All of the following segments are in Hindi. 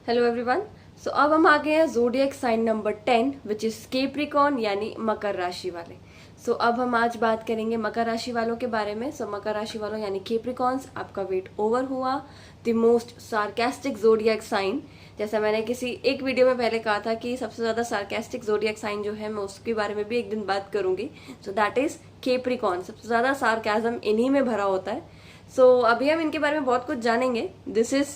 Hello everyone. सो अब हम आ गए हैं zodiac sign number 10 which is Capricorn यानी मकर राशि वाले। अब हम आज बात करेंगे मकर राशि वालों के बारे में। मकर राशि वालों यानी कैप्रिकॉर्न्स, आपका वेट ओवर हुआ the most sarcastic zodiac sign. जैसा मैंने किसी एक वीडियो में पहले कहा था कि सबसे ज्यादा सार्केस्टिक ज़ोडिएक साइन जो है मैं उसके बारे में भी एक दिन बात करूंगी। That is Capricorn. सबसे ज्यादा सार्केज्म इन्हीं में भरा होता है। अभी हम इनके बारे में बहुत कुछ जानेंगे। दिस इज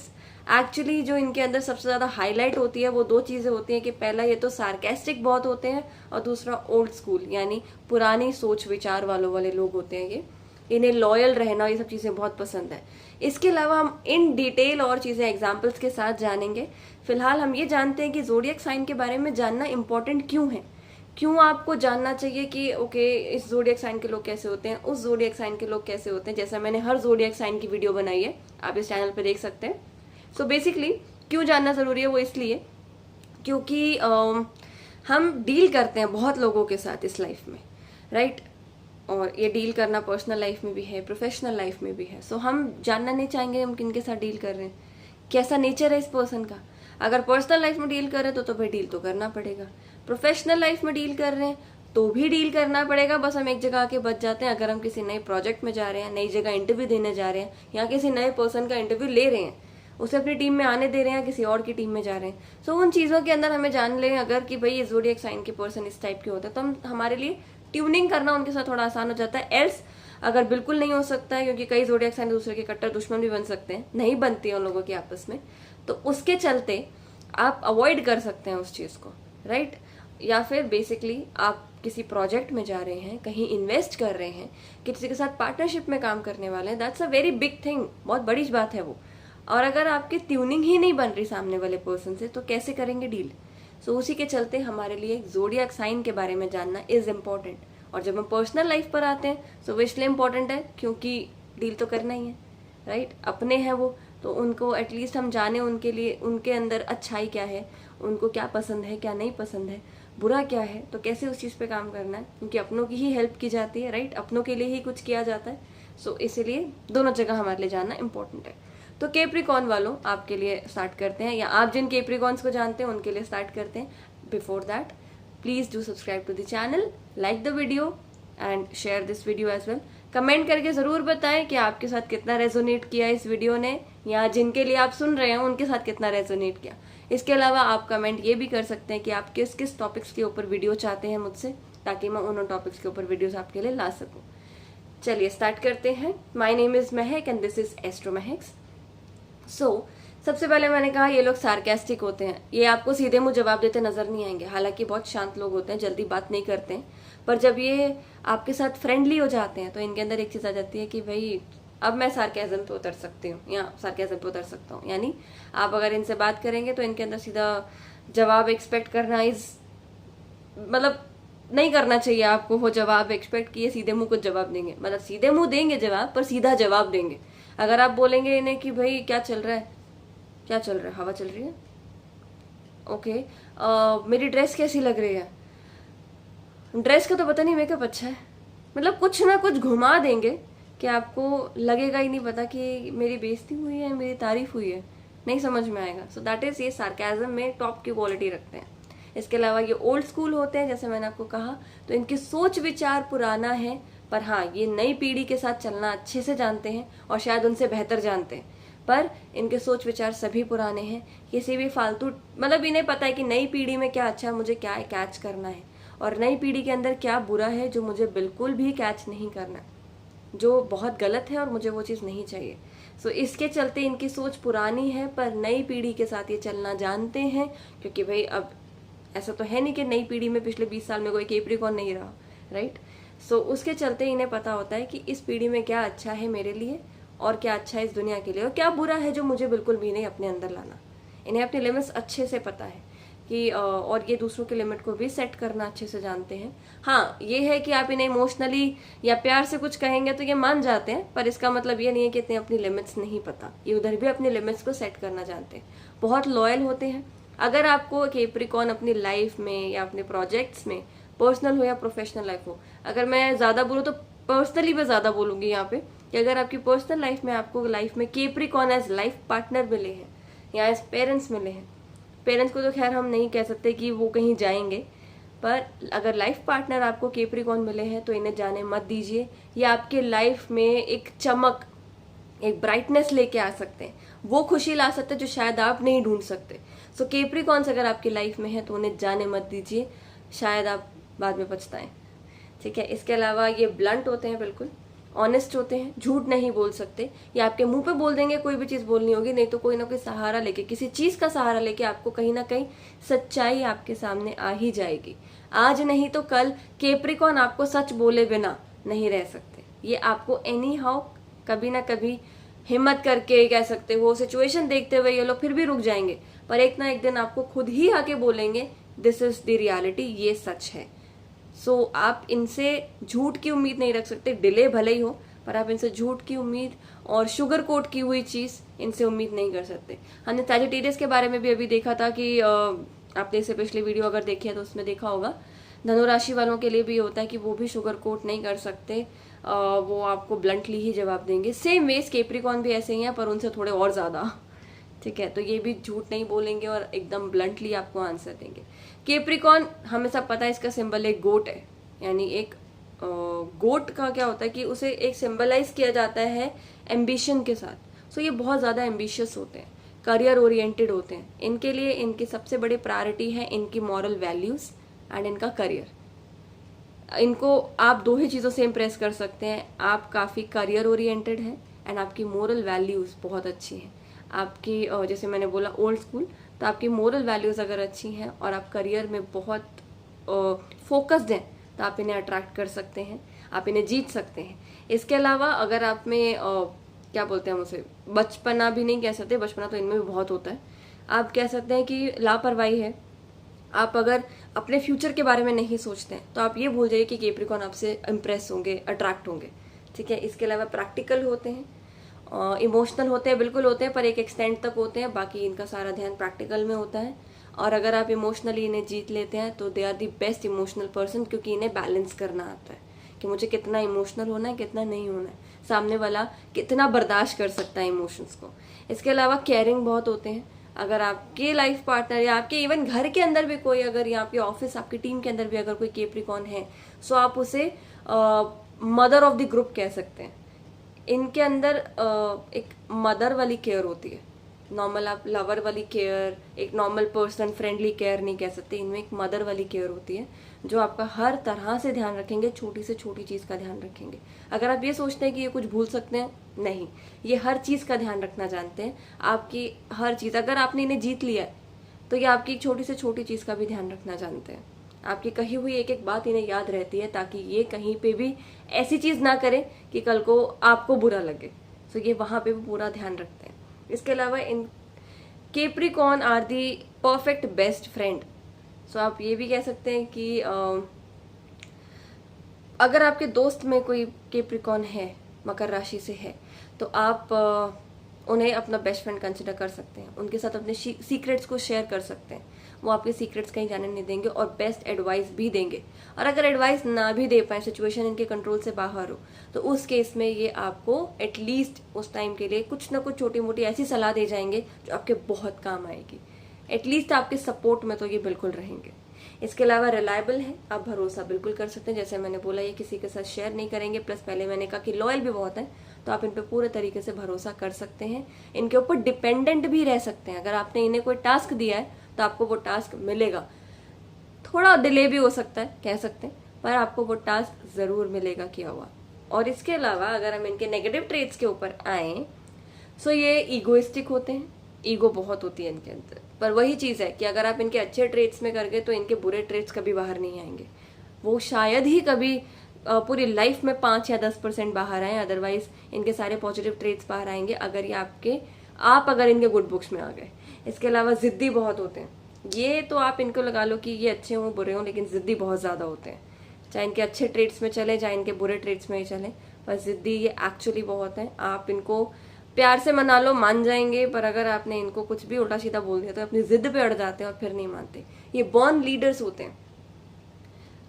एक्चुअली जो इनके अंदर सबसे ज्यादा हाईलाइट होती है वो दो चीजें होती हैं कि पहला ये तो सार्केस्टिक बहुत होते हैं और दूसरा ओल्ड स्कूल यानी पुरानी सोच विचार वालों वाले लोग होते हैं। ये इन्हें लॉयल रहना, ये सब चीजें बहुत पसंद है। इसके अलावा हम इन डिटेल और चीजें एग्जाम्पल्स के साथ जानेंगे। फिलहाल हम ये जानते हैं कि ज़ोडिएक साइन के बारे में जानना इंपॉर्टेंट क्यों है, क्यों आपको जानना चाहिए कि ओके इस ज़ोडिएक साइन के लोग कैसे होते हैं, उस ज़ोडिएक साइन के लोग कैसे होते हैं। जैसा मैंने हर ज़ोडिएक साइन की वीडियो बनाई है, आप इस चैनल पे देख सकते हैं। बेसिकली क्यों जानना जरूरी है वो इसलिए क्योंकि हम डील करते हैं बहुत लोगों के साथ इस लाइफ में, राइट। और ये डील करना पर्सनल लाइफ में भी है, प्रोफेशनल लाइफ में भी है। हम जानना नहीं चाहेंगे हम किन के साथ डील कर रहे हैं, कैसा नेचर है इस पर्सन का। अगर पर्सनल लाइफ में डील कर रहे हैं तो भाई डील तो करना पड़ेगा। प्रोफेशनल लाइफ में डील कर रहे हैं तो भी डील करना पड़ेगा। बस हम एक जगह आके बच जाते हैं। अगर हम किसी नए प्रोजेक्ट में जा रहे हैं, नई जगह इंटरव्यू देने जा रहे हैं या किसी नए पर्सन का इंटरव्यू ले रहे हैं, उसे अपनी टीम में आने दे रहे हैं, किसी और की टीम में जा रहे हैं, उन चीजों के अंदर हमें जान लें अगर कि भाई ये ज़ोडिएक साइन के पर्सन इस टाइप के होते हैं, तो हमारे लिए ट्यूनिंग करना उनके साथ थोड़ा आसान हो जाता है। एल्स अगर बिल्कुल नहीं हो सकता है, क्योंकि कई ज़ोडिएक साइन दूसरे के कट्टर दुश्मन भी बन सकते हैं, नहीं बनती है उन लोगों की आपस में, तो उसके चलते आप अवॉइड कर सकते हैं उस चीज को, राइट। या फिर बेसिकली आप किसी प्रोजेक्ट में जा रहे हैं, कहीं इन्वेस्ट कर रहे हैं, किसी के साथ पार्टनरशिप में काम करने वाले हैं, that's a very big thing, बहुत बड़ी बात है वो। और अगर आपकी ट्यूनिंग ही नहीं बन रही सामने वाले पर्सन से तो कैसे करेंगे डील। उसी के चलते हमारे लिए ज़ोडिएक साइन के बारे में जानना इज इम्पोर्टेंट। और जब हम पर्सनल लाइफ पर आते हैं वो इसलिए इम्पोर्टेंट है क्योंकि डील तो करना ही है, राइट। अपने हैं वो, तो उनको एटलीस्ट हम जाने उनके लिए, उनके अंदर अच्छाई क्या है, उनको क्या पसंद है, क्या नहीं पसंद है, बुरा क्या है, तो कैसे उस चीज़ पे काम करना है। क्योंकि अपनों की ही हेल्प की जाती है, राइट, अपनों के लिए ही कुछ किया जाता है। इसीलिए दोनों जगह हमारे लिए जानना इंपॉर्टेंट है। तो कैप्रिकॉर्न वालों आपके लिए स्टार्ट करते हैं, या आप जिन कैप्रिकॉर्न्स को जानते हैं उनके लिए स्टार्ट करते हैं। Before that please do subscribe to the channel, like the video and share this video as well. Comment करके जरूर बताएं कि आपके साथ कितना रेजोनेट किया इस वीडियो ने, या जिनके लिए आप सुन रहे हैं उनके साथ कितना रेजोनेट किया। इसके अलावा आप कमेंट ये भी कर सकते हैं कि आप किस किस टॉपिक्स के ऊपर वीडियो चाहते हैं मुझसे, ताकि मैं उन टॉपिक्स के ऊपर वीडियोस आपके लिए ला सकूं। चलिए स्टार्ट करते हैं। My name is Mahak and this is astro महक्स। सबसे पहले मैंने कहा ये लोग सार्केस्टिक होते हैं। ये आपको सीधे मुंह जवाब देते नजर नहीं आएंगे, हालांकि बहुत शांत लोग होते हैं, जल्दी बात नहीं करते हैं। पर जब ये आपके साथ फ्रेंडली हो जाते हैं तो इनके अंदर एक चीज आ जाती है कि भाई अब मैं सार्केज्म पे उतर सकती हूँ या सार्केज्म पे उतर सकता हूँ। यानी आप अगर इनसे बात करेंगे तो इनके अंदर सीधा जवाब एक्सपेक्ट करना मतलब नहीं करना चाहिए आपको। वो जवाब एक्सपेक्ट किए सीधे मुंह कुछ जवाब देंगे, मतलब सीधे मुंह देंगे जवाब पर सीधा जवाब देंगे। अगर आप बोलेंगे इन्हें कि भाई क्या चल रहा है, क्या चल रहा है, हवा चल रही है, ओके, मेरी ड्रेस कैसी लग रही है, ड्रेस का तो पता नहीं, मेकअप अच्छा है, मतलब कुछ ना कुछ घुमा देंगे कि आपको लगेगा ही नहीं पता कि मेरी बेइज्जती हुई है, मेरी तारीफ हुई है, नहीं समझ में आएगा। दैट इज, ये सार्केज्म में टॉप की क्वालिटी रखते हैं। इसके अलावा ये ओल्ड स्कूल होते हैं, जैसे मैंने आपको कहा, तो इनकी सोच विचार पुराना है, पर हाँ ये नई पीढ़ी के साथ चलना अच्छे से जानते हैं और शायद उनसे बेहतर जानते हैं। पर इनके सोच विचार सभी पुराने हैं। किसी भी फालतू, मतलब इन्हें पता है कि नई पीढ़ी में क्या अच्छा है, मुझे क्या कैच करना है, और नई पीढ़ी के अंदर क्या बुरा है जो मुझे बिल्कुल भी कैच नहीं करना, जो बहुत गलत है और मुझे वो चीज़ नहीं चाहिए। इसके चलते इनकी सोच पुरानी है पर नई पीढ़ी के साथ ये चलना जानते हैं। क्योंकि भाई अब ऐसा तो है नहीं कि नई पीढ़ी में पिछले 20 साल में कोई कैप्रिकॉर्न नहीं रहा, राइट। उसके चलते इन्हें पता होता है कि इस पीढ़ी में क्या अच्छा है मेरे लिए और क्या अच्छा है इस दुनिया के लिए, और क्या बुरा है जो मुझे बिल्कुल भी नहीं अपने अंदर लाना। इन्हें अपनी लिमिट्स अच्छे से पता है कि और ये दूसरों के लिमिट को भी सेट करना अच्छे से जानते हैं। हाँ ये है कि आप इन्हें इमोशनली या प्यार से कुछ कहेंगे तो ये मान जाते हैं, पर इसका मतलब ये नहीं है कि इतने अपनी लिमिट्स नहीं पता। ये उधर भी अपनी लिमिट्स को सेट करना जानते हैं, बहुत लॉयल होते हैं। अगर आपको कैप्रिकॉर्न अपनी लाइफ में या अपने प्रोजेक्ट्स में, पर्सनल हो या प्रोफेशनल लाइफ हो, अगर मैं ज्यादा बोलूँ तो पर्सनली मैं ज्यादा बोलूंगी यहाँ पे, कि अगर आपकी पर्सनल लाइफ में आपको लाइफ में कैप्रिकॉर्न एज लाइफ पार्टनर मिले हैं या एज पेरेंट्स मिले हैं, पेरेंट्स को तो खैर हम नहीं कह सकते कि वो कहीं जाएंगे, पर अगर लाइफ पार्टनर आपको कैप्रिकॉर्न मिले हैं तो इन्हें जाने मत दीजिए। ये आपके लाइफ में एक चमक, एक ब्राइटनेस लेके आ सकते हैं, वो खुशी ला सकते हैं जो शायद आप नहीं ढूंढ सकते। सो कैप्रिकॉर्न्स अगर आपकी लाइफ में है तो उन्हें जाने मत दीजिए, शायद आप बाद में पछताएं। ठीक है, इसके अलावा ये ब्लंट होते हैं, बिल्कुल ऑनेस्ट होते हैं, झूठ नहीं बोल सकते। ये आपके मुंह पे बोल देंगे कोई भी चीज़ बोलनी होगी, नहीं तो कोई ना कोई सहारा लेके, किसी चीज़ का सहारा लेके आपको कहीं ना कहीं सच्चाई आपके सामने आ ही जाएगी। आज नहीं तो कल कैप्रिकॉर्न आपको सच बोले बिना नहीं रह सकते। ये आपको एनी हाउ कभी ना कभी हिम्मत करके कह सकते हो, सिचुएशन देखते हुए ये लोग फिर भी रुक जाएंगे, पर एक ना एक दिन आपको खुद ही आके बोलेंगे दिस इज द रियलिटी, ये सच है। सो आप इनसे झूठ की उम्मीद नहीं रख सकते, डिले भले ही हो, पर आप इनसे झूठ की उम्मीद और शुगर कोट की हुई चीज इनसे उम्मीद नहीं कर सकते। हमने सैजिटेरियस के बारे में भी अभी देखा था कि आपने इससे पिछली वीडियो अगर देखी है तो उसमें देखा होगा, धनु राशि वालों के लिए भी होता है कि वो भी शुगर कोट नहीं कर सकते, वो आपको ब्लंटली ही जवाब देंगे। सेम वेज कैप्रिकॉर्न भी ऐसे ही हैं, पर उनसे थोड़े और ज्यादा। ठीक है, तो ये भी झूठ नहीं बोलेंगे और एकदम ब्लंटली आपको आंसर देंगे। कैप्रिकॉर्न हमें सब पता है, इसका सिंबल एक गोट है, यानी एक गोट का क्या होता है कि उसे एक सिंबलाइज किया जाता है एम्बिशन के साथ। सो ये बहुत ज्यादा एम्बिशियस होते हैं, करियर ओरिएंटेड होते हैं। इनके लिए इनकी सबसे बड़ी प्रायोरिटी है इनकी मॉरल वैल्यूज एंड इनका करियर। इनको आप दो ही चीज़ों से इम्प्रेस कर सकते हैं, आप काफ़ी करियर ओरिएंटेड हैं एंड आपकी मोरल वैल्यूज़ बहुत अच्छी हैं। आपकी जैसे मैंने बोला ओल्ड स्कूल, तो आपकी मोरल वैल्यूज़ अगर अच्छी हैं और आप करियर में बहुत फोकस्ड हैं तो आप इन्हें अट्रैक्ट कर सकते हैं, आप इन्हें जीत सकते हैं। इसके अलावा अगर आप में क्या बोलते हैं हम उसे, बचपना भी नहीं कह सकते, बचपना तो इनमें भी बहुत होता है, आप कह सकते हैं कि लापरवाही है। आप अगर अपने फ्यूचर के बारे में नहीं सोचते हैं तो आप ये भूल जाइए कि कैप्रिकॉर्न आपसे इम्प्रेस होंगे, अट्रैक्ट होंगे। ठीक है, इसके अलावा प्रैक्टिकल होते हैं, इमोशनल होते हैं, बिल्कुल होते हैं, पर एक एक्सटेंड तक होते हैं, बाकी इनका सारा ध्यान प्रैक्टिकल में होता है। और अगर आप इमोशनली इन्हें जीत लेते हैं तो they are the best emotional person, क्योंकि इन्हें बैलेंस करना आता है कि मुझे कितना इमोशनल होना है, कितना नहीं होना है, सामने वाला कितना बर्दाश्त कर सकता है इमोशंस को। इसके अलावा केयरिंग बहुत होते हैं। अगर आपके लाइफ पार्टनर या आपके इवन घर के अंदर भी कोई, अगर यहाँ पे ऑफिस आपकी टीम के अंदर भी अगर कोई कैप्रिकॉर्न है, सो आप उसे मदर ऑफ द ग्रुप कह सकते हैं। इनके अंदर एक मदर वाली केयर होती है, नॉर्मल आप लवर वाली केयर, एक नॉर्मल पर्सन फ्रेंडली केयर नहीं कह सकते, इनमें एक मदर वाली केयर होती है जो आपका हर तरह से ध्यान रखेंगे, छोटी से छोटी चीज़ का ध्यान रखेंगे। अगर आप ये सोचते हैं कि ये कुछ भूल सकते हैं, नहीं, ये हर चीज़ का ध्यान रखना जानते हैं। आपकी हर चीज़, अगर आपने इन्हें जीत लिया है तो ये आपकी छोटी से छोटी चीज़ का भी ध्यान रखना जानते हैं। आपकी कही हुई एक एक बात इन्हें याद रहती है, ताकि ये कहीं पे भी ऐसी चीज़ ना करें कि कल को आपको बुरा लगे। तो ये वहाँ पे भी पूरा ध्यान रखते हैं। इसके अलावा इन Capricorn are the perfect best friend. So आप ये भी कह सकते हैं कि अगर आपके दोस्त में कोई कैप्रिकॉर्न है, मकर राशि से है, तो आप उन्हें अपना बेस्ट फ्रेंड कंसिडर कर सकते हैं, उनके साथ अपने सीक्रेट्स को शेयर कर सकते हैं। वो आपके सीक्रेट्स कहीं जाने नहीं देंगे और बेस्ट एडवाइस भी देंगे। और अगर एडवाइस ना भी दे पाए, सिचुएशन इनके कंट्रोल से बाहर हो, तो उस केस में ये आपको एटलीस्ट उस टाइम के लिए कुछ ना कुछ छोटी मोटी ऐसी सलाह दे जाएंगे जो आपके बहुत काम आएगी। एटलीस्ट आपके सपोर्ट में तो ये बिल्कुल रहेंगे। इसके अलावा रिलायबल है, आप भरोसा बिल्कुल कर सकते हैं। जैसे मैंने बोला, ये किसी के साथ शेयर नहीं करेंगे, प्लस पहले मैंने कहा कि लॉयल भी बहुत है, तो आप इन पे पूरे तरीके से भरोसा कर सकते हैं। इनके ऊपर डिपेंडेंट भी रह सकते हैं। अगर आपने इन्हें कोई टास्क दिया है तो आपको वो टास्क मिलेगा, थोड़ा डिले भी हो सकता है कह सकते हैं, पर आपको वो टास्क जरूर मिलेगा किया हुआ। और इसके अलावा अगर हम इनके नेगेटिव ट्रेट्स के ऊपर आए, सो ये ईगोइस्टिक होते हैं, ईगो बहुत होती है इनके अंदर। पर वही चीज़ है कि अगर आप इनके अच्छे ट्रेट्स में कर गए तो इनके बुरे ट्रेट्स कभी बाहर नहीं आएंगे। वो शायद ही कभी पूरी लाइफ में 5 या 10% बाहर आए, अदरवाइज इनके सारे पॉजिटिव ट्रेट्स बाहर आएंगे अगर ये आप अगर इनके गुड बुक्स में आ गए। इसके अलावा जिद्दी बहुत होते हैं। ये तो आप इनको लगा लो कि ये अच्छे हों बुरे हों, लेकिन जिद्दी बहुत ज़्यादा होते हैं। चाहे इनके अच्छे ट्रेट्स में चले, चाहे इनके बुरे ट्रेट्स में ही चले, पर जिद्दी ये एक्चुअली बहुत है। आप इनको प्यार से मना लो, मान जाएंगे, पर अगर आपने इनको कुछ भी उल्टा सीधा बोल दिया तो अपनी जिद पे अड़ जाते हैं और फिर नहीं मानते। ये बॉर्न लीडर्स होते हैं।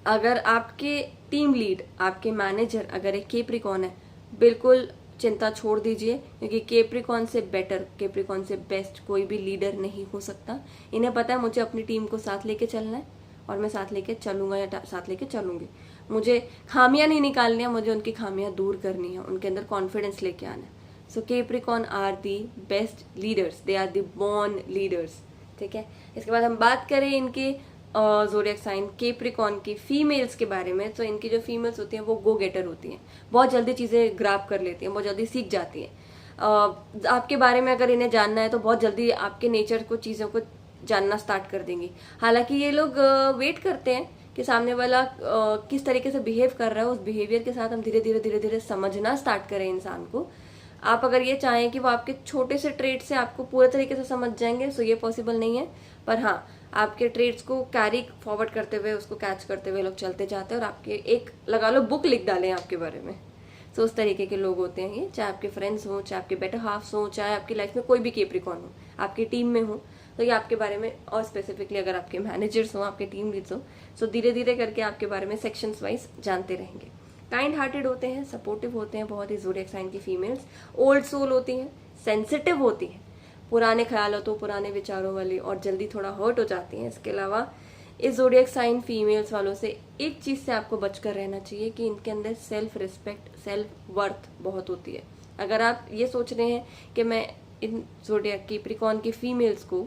अगर आपके टीम लीड, आपके मैनेजर अगर एक कैप्रिकॉर्न है, बिल्कुल चिंता छोड़ दीजिए, क्योंकि कैप्रिकॉन से बेटर, कैप्रिकॉन से बेस्ट कोई भी लीडर नहीं हो सकता। इन्हें पता है मुझे अपनी टीम को साथ लेके चलना है और मैं साथ लेके चलूंगा या साथ लेके चलूंगी। मुझे खामियां नहीं निकालनी है, मुझे उनकी खामियां दूर करनी है, उनके अंदर कॉन्फिडेंस लेके आना है। So Capricorn are the best leaders, they are the born leaders. ठीक है, इसके बाद हम बात करें इनके ज़ोडिएक साइन कैप्रिकॉन की फीमेल्स के बारे में। तो इनकी जो फीमेल्स होती हैं वो गो गेटर होती हैं, बहुत जल्दी चीज़ें ग्रैब कर लेती हैं, बहुत जल्दी सीख जाती हैं। आपके बारे में अगर इन्हें जानना है तो बहुत जल्दी आपके नेचर को, चीज़ों को जानना स्टार्ट कर देंगी। हालांकि ये लोग वेट करते हैं कि सामने वाला किस तरीके से बिहेव कर रहा है, उस बिहेवियर के साथ हम धीरे धीरे समझना स्टार्ट करें इंसान को। आप अगर ये चाहें कि वो आपके छोटे से ट्रेड से आपको पूरे तरीके से समझ जाएंगे, सो ये पॉसिबल नहीं है। पर हाँ, आपके ट्रेड्स को कैरी फॉरवर्ड करते हुए, उसको कैच करते हुए लोग चलते जाते हैं और आपके एक लगा लो बुक लिख डालें आपके बारे में। सो उस तरीके के लोग होते हैं ये, चाहे आपके फ्रेंड्स हों, चाहे आपके बेटर हाफ्स हों, चाहे आपकी लाइफ में कोई भी कैप्रिकॉन हो, आपकी टीम में हो, तो ये आपके बारे में, और स्पेसिफिकली अगर आपके मैनेजर्स हों, आपके टीम लीड्स हों, सो धीरे धीरे करके आपके बारे में सेक्शंस वाइज जानते रहेंगे। काइंड हार्टेड होते हैं, सपोर्टिव होते हैं बहुत ही ज़ोडिएक साइन की फीमेल्स। ओल्ड सोल होती हैं, सेंसिटिव होती हैं, पुराने ख्यालों, पुराने विचारों वाली, और जल्दी थोड़ा हर्ट हो जाती हैं। इसके अलावा इस ज़ोडिएक साइन फीमेल्स वालों से एक चीज़ से आपको बचकर रहना चाहिए कि इनके अंदर सेल्फ रिस्पेक्ट, सेल्फ वर्थ बहुत होती है। अगर आप ये सोच रहे हैं कि मैं इन ज़ोडिएक कैप्रिकॉन की फीमेल्स को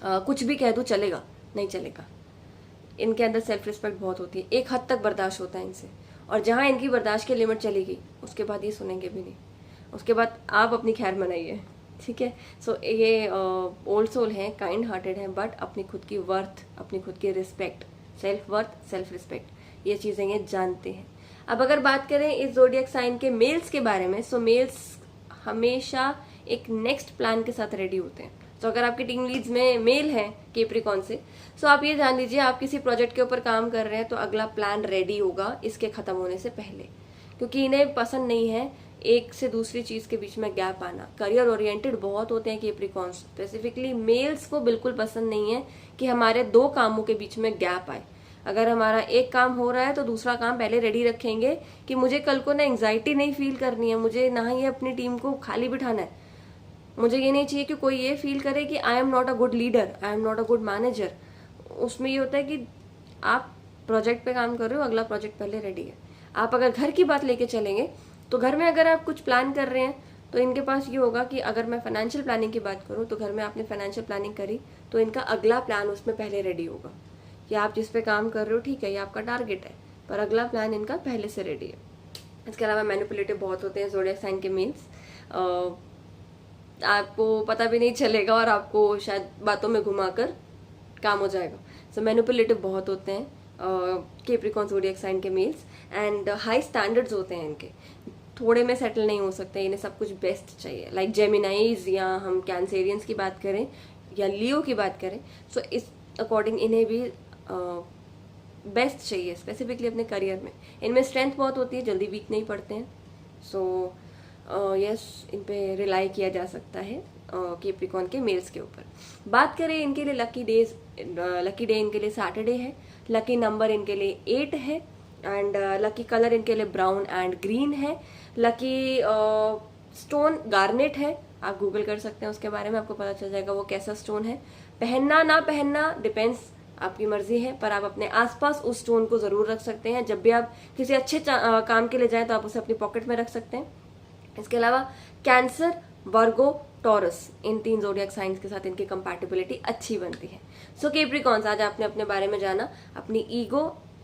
कुछ भी कह दूँ चलेगा, नहीं चलेगा। इनके अंदर सेल्फ रिस्पेक्ट बहुत होती है, एक हद तक बर्दाश्त होता है इनसे, और जहाँ इनकी बर्दाश्त की लिमिट चली गई उसके बाद ये सुनेंगे भी नहीं, उसके बाद आप अपनी खैर मनाइए। ठीक है, सो ये ओल्ड सोल हैं, काइंड हार्टेड हैं, बट अपनी खुद की वर्थ, अपनी खुद की respect, self worth, self respect, ये चीज़ें ये जानते हैं। अब अगर बात करें इस ज़ोडिएक साइन के मेल्स के बारे में, सो मेल्स हमेशा एक नेक्स्ट प्लान के साथ रेडी होते हैं। तो अगर आपकी टीम लीड्स में मेल है कैप्रिकॉन से, सो आप ये जान लीजिए आप किसी प्रोजेक्ट के ऊपर काम कर रहे हैं तो अगला प्लान रेडी होगा इसके खत्म होने से पहले, क्योंकि इन्हें पसंद नहीं है एक से दूसरी चीज के बीच में गैप आना। करियर ओरिएंटेड बहुत होते हैं कैप्रिकॉन्स, स्पेसिफिकली मेल्स को बिल्कुल पसंद नहीं है कि हमारे दो कामों के बीच में गैप आए। अगर हमारा एक काम हो रहा है तो दूसरा काम पहले रेडी रखेंगे कि मुझे कल को ना एंग्जाइटी नहीं फील करनी है, मुझे ना ही अपनी टीम को खाली बिठाना है। मुझे ये नहीं चाहिए कि कोई ये फील करे कि I am not a good leader, I am not a good manager. उसमें ये होता है कि आप प्रोजेक्ट पे काम कर रहे हो, अगला प्रोजेक्ट पहले रेडी है। आप अगर घर की बात लेके चलेंगे तो घर में अगर आप कुछ प्लान कर रहे हैं तो इनके पास ये होगा कि अगर मैं फाइनेंशियल प्लानिंग की बात करूँ तो घर में आपने फाइनेंशियल प्लानिंग करी तो इनका अगला प्लान उसमें पहले रेडी होगा कि आप जिस पे काम कर रहे हो ठीक है, ये आपका टारगेट है, पर अगला प्लान इनका पहले से रेडी है। इसके अलावा मैनिपुलेटिव बहुत होते हैं ज़ोडिएक साइन के मेल्स, आपको पता भी नहीं चलेगा और आपको शायद बातों में घुमाकर काम हो जाएगा। सो मैनिपुलेटिव बहुत होते हैं कैप्रिकॉन ज़ोडिएक साइन के मेल्स, एंड हाई स्टैंडर्ड्स होते हैं इनके, थोड़े में सेटल नहीं हो सकते, इन्हें सब कुछ बेस्ट चाहिए। लाइक जेमिनाइज या हम कैंसेरियंस की बात करें या लियो की बात करें, सो इस अकॉर्डिंग इन्हें भी बेस्ट चाहिए, स्पेसिफिकली अपने करियर में। इनमें स्ट्रेंथ बहुत होती है, जल्दी वीक नहीं पड़ते हैं। सो यस, इन पे रिलाई किया जा सकता है कैप्रिकॉन के मेल्स के ऊपर। बात करें इनके लिए लकी डेज, लकी डे इनके लिए सैटरडे है, लकी नंबर इनके लिए 8 है, एंड लकी कलर इनके लिए ब्राउन एंड ग्रीन है। लकी स्टोन गार्नेट है, आप गूगल कर सकते हैं उसके बारे में, आपको पता चल जाएगा वो कैसा स्टोन है। पहनना ना पहनना डिपेंड्स, आपकी मर्जी है, पर आप अपने आसपास उस स्टोन को जरूर रख सकते हैं। जब भी आप किसी अच्छे काम के लिए जाएं तो आप उसे अपनी पॉकेट में रख सकते हैं। इसके अलावा कैंसर, वर्गो, टॉरस, इन 3 ज़ोडिएक साइंस के साथ इनकी कंपैटिबिलिटी अच्छी बनती है। सो कैप्रिकॉन्स, आज आपने अपने बारे में जाना, अपनी ईगो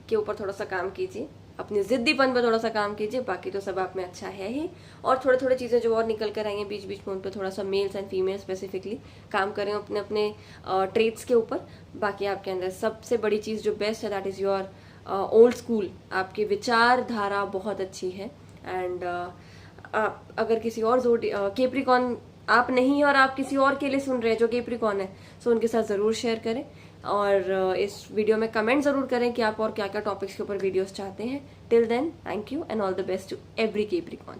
के ऊपर थोड़ा सा काम कीजिए, अपनी जिद्दीपन पर थोड़ा सा काम कीजिए, बाकी तो सब आप में अच्छा है ही। और थोड़े थोड़े चीज़ें जो और निकल कर आई हैं बीच बीच में, उन पर थोड़ा सा मेल्स एंड फीमेल स्पेसिफिकली काम करें अपने अपने ट्रेड्स के ऊपर। बाकी आपके अंदर सबसे बड़ी चीज़ जो बेस्ट है that is your old school, आपकी विचारधारा बहुत अच्छी है। एंड अगर किसी और कैप्रिकॉन आप नहीं है और आप किसी और के लिए सुन रहे हैं जो कैप्रिकॉन है, सो उनके साथ ज़रूर शेयर करें, और इस वीडियो में कमेंट ज़रूर करें कि आप और क्या क्या टॉपिक्स के ऊपर वीडियोस चाहते हैं। Till then, thank you and all the best to every Capricorn.